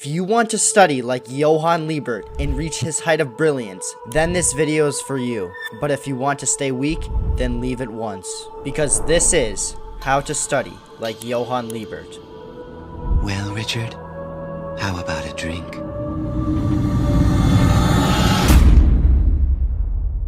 If you want to study like Johann Liberty and reach his height of brilliance, then this video is for you. But if you want to stay weak, then leave it once. Because this is how to study like Johann Liberty. Well, Richard, how about a drink?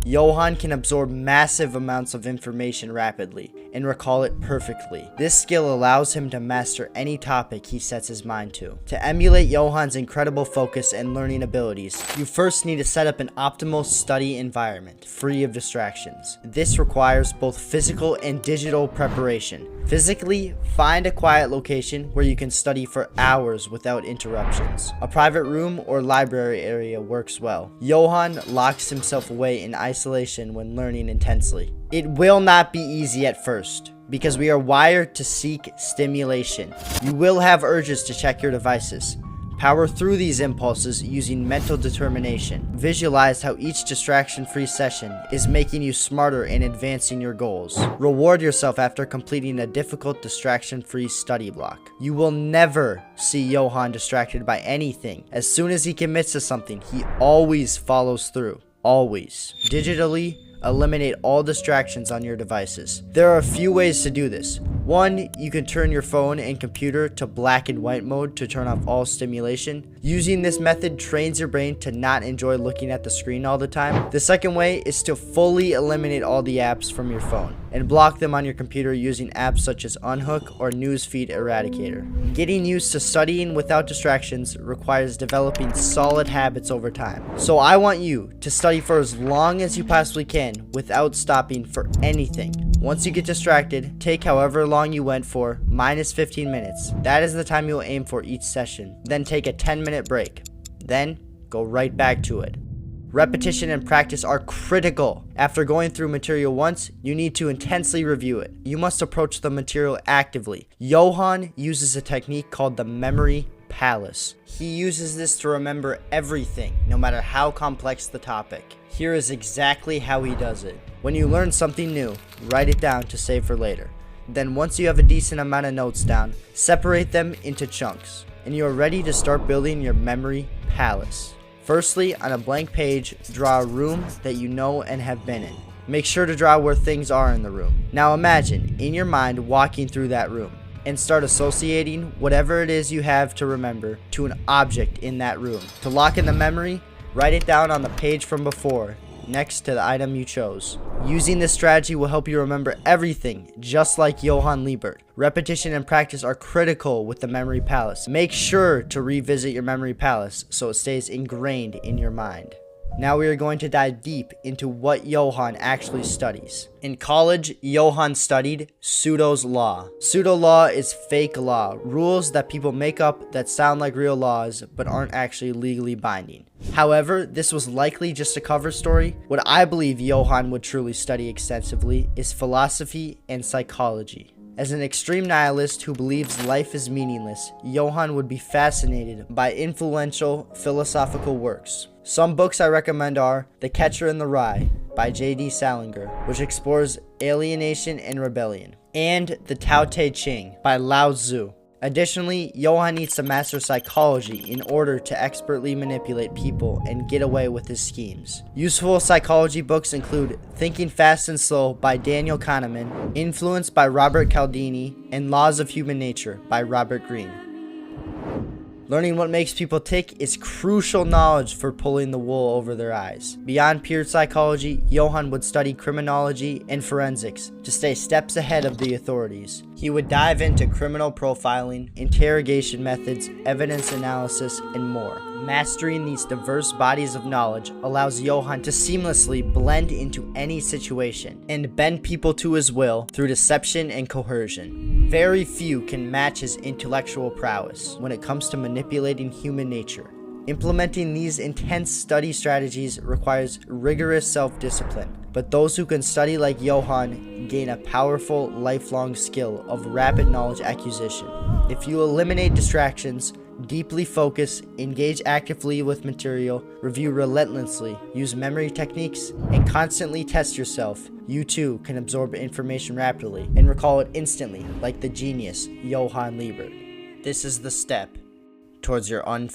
Johann can absorb massive amounts of information rapidly and recall it perfectly. This skill allows him to master any topic he sets his mind to. To emulate Johann's incredible focus and learning abilities, you first need to set up an optimal study environment, free of distractions. This requires both physical and digital preparation. Physically, find a quiet location where you can study for hours without interruptions. A private room or library area works well. Johann locks himself away in isolation when learning intensely. It will not be easy at first, because we are wired to seek stimulation. You will have urges to check your devices. Power through these impulses using mental determination. Visualize how each distraction-free session is making you smarter and advancing your goals. Reward yourself after completing a difficult distraction-free study block. You will never see Johann distracted by anything. As soon as he commits to something, he always follows through. Always. Digitally, eliminate all distractions on your devices. There are a few ways to do this. One, you can turn your phone and computer to black and white mode to turn off all stimulation. Using this method trains your brain to not enjoy looking at the screen all the time. The second way is to fully eliminate all the apps from your phone and block them on your computer using apps such as Unhook or Newsfeed Eradicator. Getting used to studying without distractions requires developing solid habits over time. So I want you to study for as long as you possibly can without stopping for anything. Once you get distracted, take however long you went for, minus 15 minutes. That is the time you will aim for each session. Then take a 10-minute break. Then go right back to it. Repetition and practice are critical. After going through material once, you need to intensely review it. You must approach the material actively. Johann uses a technique called the memory palace. He uses this to remember everything, no matter how complex the topic. Here is exactly how he does it. When you learn something new, write it down to save for later. Then once you have a decent amount of notes down, separate them into chunks, and you are ready to start building your memory palace. Firstly, on a blank page, draw a room that you know and have been in. Make sure to draw where things are in the room. Now imagine, in your mind, walking through that room, and start associating whatever it is you have to remember to an object in that room. To lock in the memory, write it down on the page from before, next to the item you chose. Using this strategy will help you remember everything, just like Johann Liberty. Repetition and practice are critical with the memory palace. Make sure to revisit your memory palace so it stays ingrained in your mind. Now we are going to dive deep into what Johann actually studies. In college, Johann studied pseudo's law. Pseudo law is fake law, rules that people make up that sound like real laws but aren't actually legally binding. However, this was likely just a cover story. What I believe Johann would truly study extensively is philosophy and psychology. As an extreme nihilist who believes life is meaningless, Johann would be fascinated by influential philosophical works. Some books I recommend are The Catcher in the Rye by J.D. Salinger, which explores alienation and rebellion, and The Tao Te Ching by Lao Tzu. Additionally, Johann needs to master psychology in order to expertly manipulate people and get away with his schemes. Useful psychology books include Thinking Fast and Slow by Daniel Kahneman, Influence by Robert Cialdini, and Laws of Human Nature by Robert Greene. Learning what makes people tick is crucial knowledge for pulling the wool over their eyes. Beyond pure psychology, Johann would study criminology and forensics to stay steps ahead of the authorities. He would dive into criminal profiling, interrogation methods, evidence analysis, and more. Mastering these diverse bodies of knowledge allows Johann to seamlessly blend into any situation and bend people to his will through deception and coercion. Very few can match his intellectual prowess when it comes to manipulating human nature. Implementing these intense study strategies requires rigorous self-discipline, but those who can study like Johann gain a powerful, lifelong skill of rapid knowledge acquisition. If you eliminate distractions, deeply focus, engage actively with material, review relentlessly, use memory techniques, and constantly test yourself, you too can absorb information rapidly and recall it instantly like the genius Johann Liberty. This is the step towards your unfair